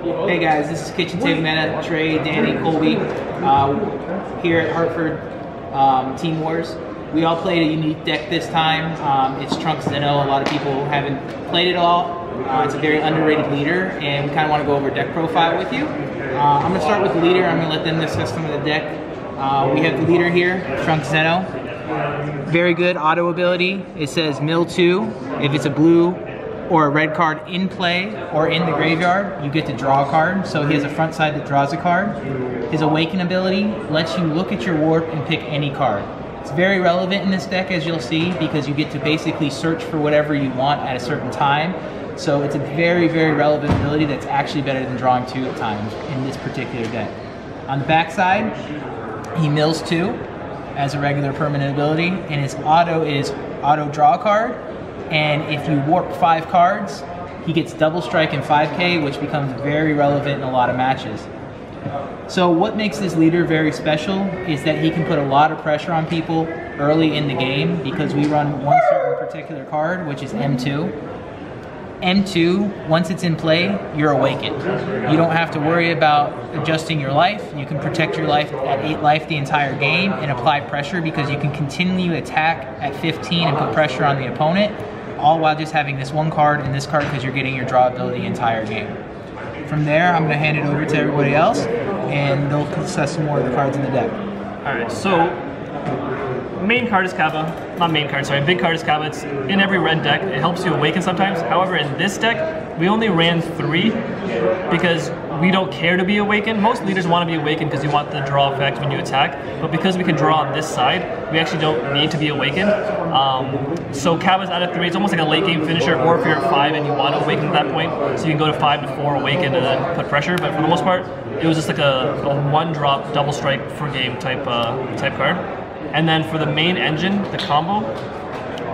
Hey guys, this is Kitchen Table Meta, Trey, Danny, Colby, here at Hartford Team Wars. We all played a unique deck this time. It's Trunks Zeno. A lot of people haven't played it all. It's a very underrated leader, and we kind of want to go over deck profile with you. I'm going to start with the leader. I'm going to let them discuss some of the deck. We have the leader here, Trunks Zeno. Very good auto ability. It says mill 2. If it's a blue or a red card in play or in the graveyard, you get to draw a card. So he has a front side that draws a card. His Awaken ability lets you look at your warp and pick any card. It's very relevant in this deck, as you'll see, because you get to basically search for whatever you want at a certain time. So it's a very, very relevant ability that's actually better than drawing 2 at times in this particular deck. On the back side, he mills 2 as a regular permanent ability, and his auto is auto draw a card. And if you warp 5 cards, he gets double strike and 5k, which becomes very relevant in a lot of matches. So what makes this leader very special is that he can put a lot of pressure on people early in the game, because we run one certain particular card, which is M2. M2, once it's in play, you're awakened. You don't have to worry about adjusting your life. You can protect your life at 8 life the entire game and apply pressure, because you can continually attack at 15 and put pressure on the opponent, all while just having this one card and this card, because you're getting your draw ability the entire game. From there, I'm going to hand it over to everybody else, and they'll discuss some more of the cards in the deck. Alright, so main card is Kava. Not main card, sorry. Big card is Kava. It's in every red deck. It helps you awaken sometimes. However, in this deck, we only ran 3 because we don't care to be awakened. Most leaders want to be awakened because you want the draw effect when you attack, but because we can draw on this side, we actually don't need to be awakened. So Kava's out of 3. It's almost like a late game finisher, or if you're at 5 and you want to awaken at that point, so you can go to 5 to 4, awaken, and then put pressure. But for the most part, it was just like a 1-drop double strike for game type card. And then for the main engine, the combo,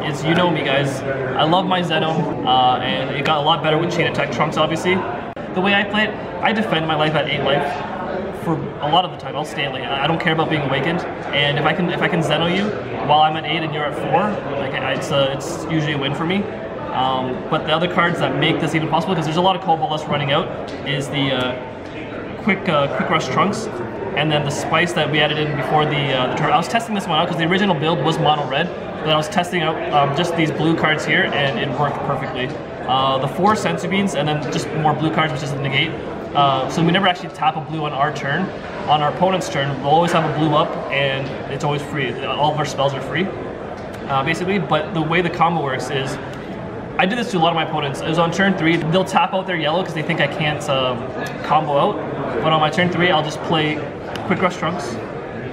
is, you know me guys, I love my Zeno, and it got a lot better with chain attack Trunks, obviously. The way I play it, I defend my life at 8 life for a lot of the time. I'll stay late. I don't care about being awakened, and if I can Zeno you while I'm at 8 and you're at 4, like it's usually a win for me. But the other cards that make this even possible, because there's a lot of Cobalt running out, is the quick rush Trunks, and then the spice that we added in before the turn. I was testing this one out because the original build was mono red, but I was testing out just these blue cards here, and it worked perfectly. The 4 sensu beans, and then just more blue cards, which is a negate. So we never actually tap a blue on our turn. On our opponent's turn, we'll always have a blue up, and it's always free. All of our spells are free, basically. But the way the combo works is, I did this to a lot of my opponents. It was on turn 3, they'll tap out their yellow because they think I can't combo out. But on my turn 3, I'll just play Quick Rush Trunks.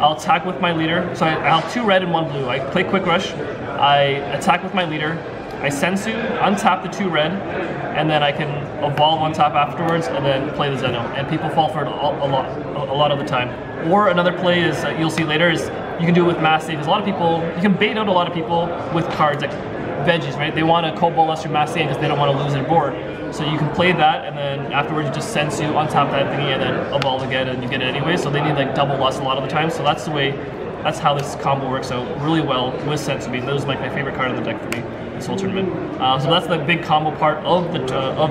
I'll attack with my leader. So I have 2 red and 1 blue. I play Quick Rush, I attack with my leader, I sensu, untap the 2 red, and then I can evolve on top afterwards and then play the Zeno. And people fall for it a lot of the time. Or another play is, you'll see later, is you can do it with Mass Save. Because a lot of people, you can bait out a lot of people with cards like veggies, right? They want to Cobalt Luster Mass Save because they don't want to lose their board. So you can play that, and then afterwards you just sensu, untap that thingy, and then evolve again, and you get it anyway. So they need like double lust a lot of the time. So that's the way, that's how this combo works out really well with sensu bean. That was like my favorite card in the deck for me this whole tournament. So that's the big combo part of the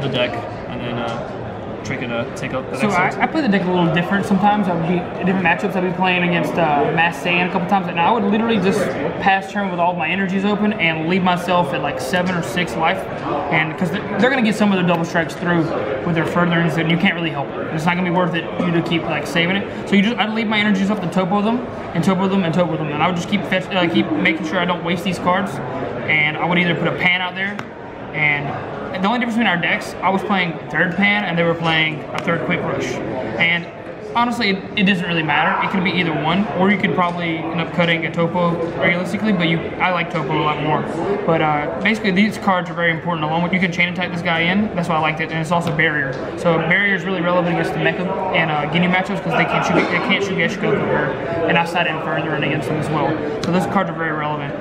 deck, and then Trey can take out the next one. I play the deck a little different sometimes. I would be different matchups. I'd be playing against Mass Saiyan a couple times, and I would literally just pass turn with all my energies open and leave myself at like 7 or 6 life, and because they're going to get some of their double strikes through with their furtherings, and you can't really help it. It's not going to be worth it you to keep like saving it. So I'd leave my energies up to topo them and topo them and topo them, and I would just keep making sure I don't waste these cards. And I would either put a pan out there, and the only difference between our decks, I was playing 3rd pan and they were playing a 3rd quick rush. And honestly, it doesn't really matter. It could be either one, or you could probably end up cutting a topo realistically, but I like topo a lot more. But basically, these cards are very important. Along with, you can chain attack this guy in. That's why I liked it, and it's also barrier. So barrier is really relevant against the Mecha and Ginyu matchups, because they can't shoot Geshigoku, and I sat in further and against them as well. So those cards are very relevant.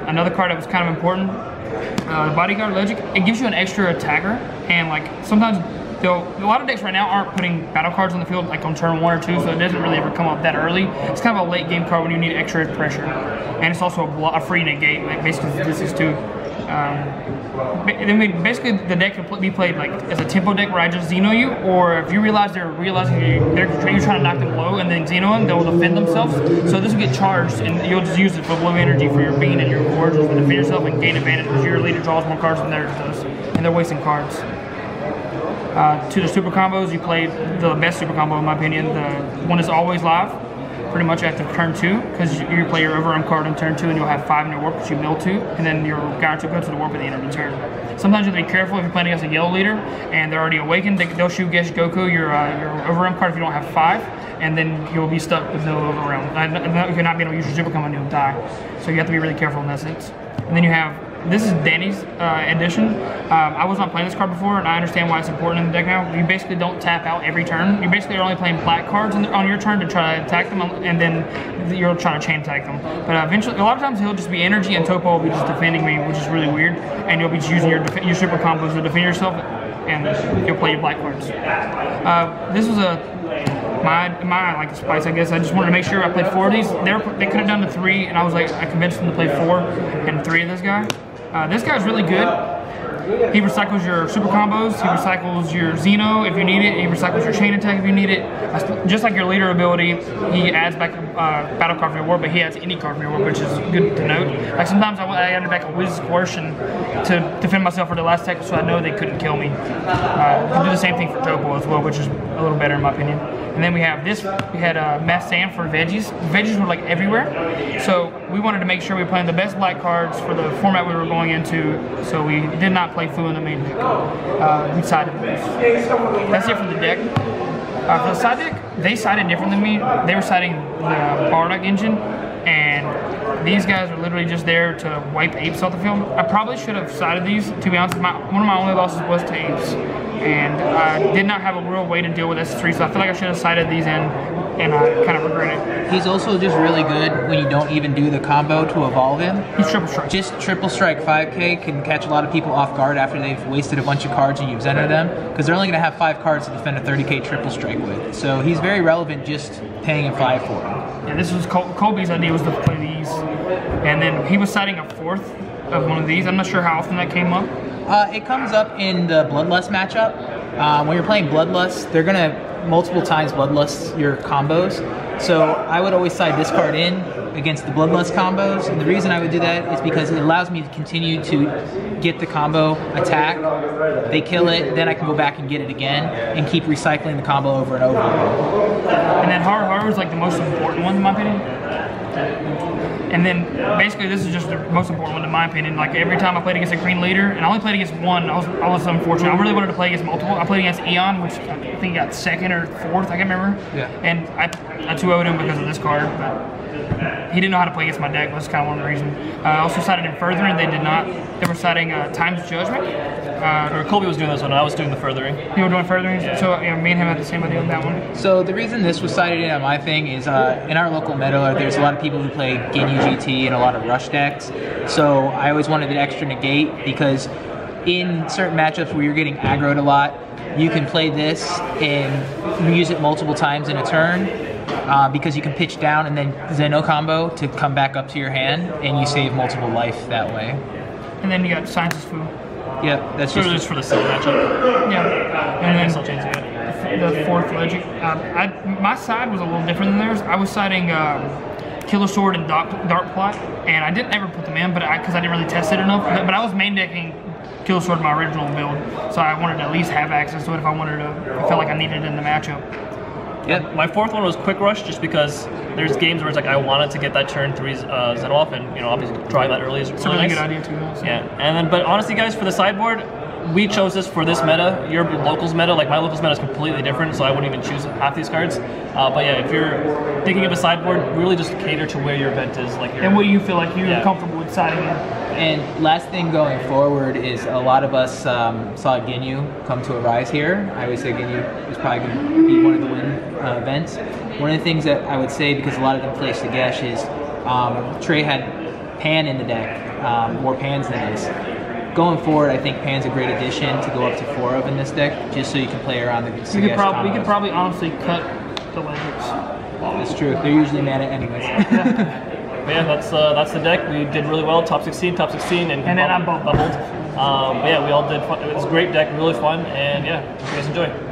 Another card that was kind of important, the Bodyguard Logic. It gives you an extra attacker, and like sometimes a lot of decks right now aren't putting battle cards on the field like on turn 1 or 2, so it doesn't really ever come up that early. It's kind of a late game card when you need extra pressure, and it's also a free negate, like basically this is too. basically the deck can be played like as a tempo deck where I just Xeno you, or if you realize they're realizing you're trying to knock them low and then Xeno them, they'll defend themselves. So this will get charged, and you'll just use it for low energy for your bean and your gorgeous to defend yourself and gain advantage because your leader draws more cards than theirs does, and they're wasting cards. To the super combos, you played the best super combo in my opinion. The one is always live, pretty much after turn 2, because you play your overarm card on turn 2 and you'll have 5 in your warp, which you mill 2, and then your guard 2 goes to the warp at the end of the turn. Sometimes you have to be careful if you're playing against a yellow leader and they're already awakened. They'll shoot Gesh Goku, your overarm card, if you don't have 5, and then you'll be stuck with no overarm. You're not being able to use your super combo and you'll die. So you have to be really careful in that sense. And then you have, this is Danny's edition. I was not playing this card before, and I understand why it's important in the deck now. You basically don't tap out every turn. You basically are only playing black cards on your turn to try to attack them, and then you're trying to chain attack them. But eventually, a lot of times he'll just be energy, and Topo will be just defending me, which is really weird. And you'll be just using your super combos to defend yourself, and you'll play your black cards. This was my like spice, I guess. I just wanted to make sure I played 4 of these. They could have done the 3, and I convinced them to play 4 and 3 of this guy. This guy's really good. He recycles your super combos, he recycles your Xeno if you need it, he recycles your chain attack if you need it. Just like your leader ability, he adds back a battle card from your war, but he adds any card from your war, which is good to note. Like sometimes I added back a Wiz's Coercion to defend myself for the last tech, so I know they couldn't kill me. You can do the same thing for Topo as well, which is a little better in my opinion. And then we have this, we had Mass Sand for veggies. Veggies were like everywhere, so we wanted to make sure we were playing the best black cards for the format we were going into, so we did not play Fu in the main deck. We sided this. That's it for the deck. For the side deck, they sided different than me. They were siding the Bardock engine, and these guys are literally just there to wipe apes off the field. I probably should have sided these, to be honest. One of my only losses was to apes, and I did not have a real way to deal with S3, so I feel like I should have sided these in, and I kind of regret it. He's also just really good when you don't even do the combo to evolve him. He's triple strike. Just triple strike 5k can catch a lot of people off guard after they've wasted a bunch of cards and you've zented them, because they're only going to have 5 cards to defend a 30k triple strike with. So he's very relevant just paying him 5 for him. Yeah, this was Colby's idea, was to play these, and then he was siding a 4th of one of these. I'm not sure how often that came up. It comes up in the Bloodlust matchup. When you're playing Bloodlust, they're gonna multiple times Bloodlust your combos. So I would always side this card in against the Bloodlust combos. And the reason I would do that is because it allows me to continue to get the combo attack. They kill it, then I can go back and get it again and keep recycling the combo over and over. And then Haru is like the most important one in my opinion. And then basically this is just the most important one in my opinion. Like every time I played against a green leader, and I only played against one, I was unfortunate. I really wanted to play against multiple. I played against Eon, which I think he got 2nd or 4th, I can't remember. Yeah. And I 2-0'd him because of this card, but he didn't know how to play against my deck. That's kind of one of the reasons. I also sided in Furthering, they did not. They were siding Time's Judgment. Or Colby was doing this one, I was doing the Furthering. You were doing Furthering? Yeah. So yeah, me and him had the same idea on that one. So the reason this was sided in on my thing is in our local meta, there's a lot of people who play Ginyu GT and a lot of rush decks. So I always wanted an extra negate, because in certain matchups where you're getting aggroed a lot, you can play this and use it multiple times in a turn. Because you can pitch down and then Xeno combo to come back up to your hand, and you save multiple life that way. And then you got Science's Fu. Yep, that's so just for the second matchup. Yeah, and then the 4th Legend. My side was a little different than theirs. I was siding Killer Sword and Dark Plot, and I didn't ever put them in, but because I didn't really test it enough. But I was main decking Killer Sword in my original build, so I wanted to at least have access to it if I wanted to. I felt like I needed it in the matchup. Yeah, my 4th one was Quick Rush, just because there's games where it's like I wanted to get that turn 3 Xeno off, and obviously drawing that early is really It's a really nice. good idea too. So. Yeah, and then but honestly, guys, for the sideboard, we chose this for this meta. Your locals meta, like my locals meta, is completely different, so I wouldn't even choose half these cards. But yeah, if you're thinking of a sideboard, really just cater to where your event is. Like and what do you feel like you're comfortable with siding in? And last thing going forward is a lot of us saw Ginyu come to a rise here. I would say Ginyu is probably going to be one of the win events. One of the things that I would say, because a lot of them play Sagesh, is Trey had Pan in the deck, more Pans than us. Going forward, I think Pan's a great addition to go up to 4 of in this deck, just so you can play around the Sagesh combos. We could probably honestly cut the Legends. That's true. They're usually mana anyways. But yeah, that's the deck. We did really well. Top 16, and then I bubbled. But yeah, we all did fun. It was a great deck, really fun, and yeah, hope you guys enjoy.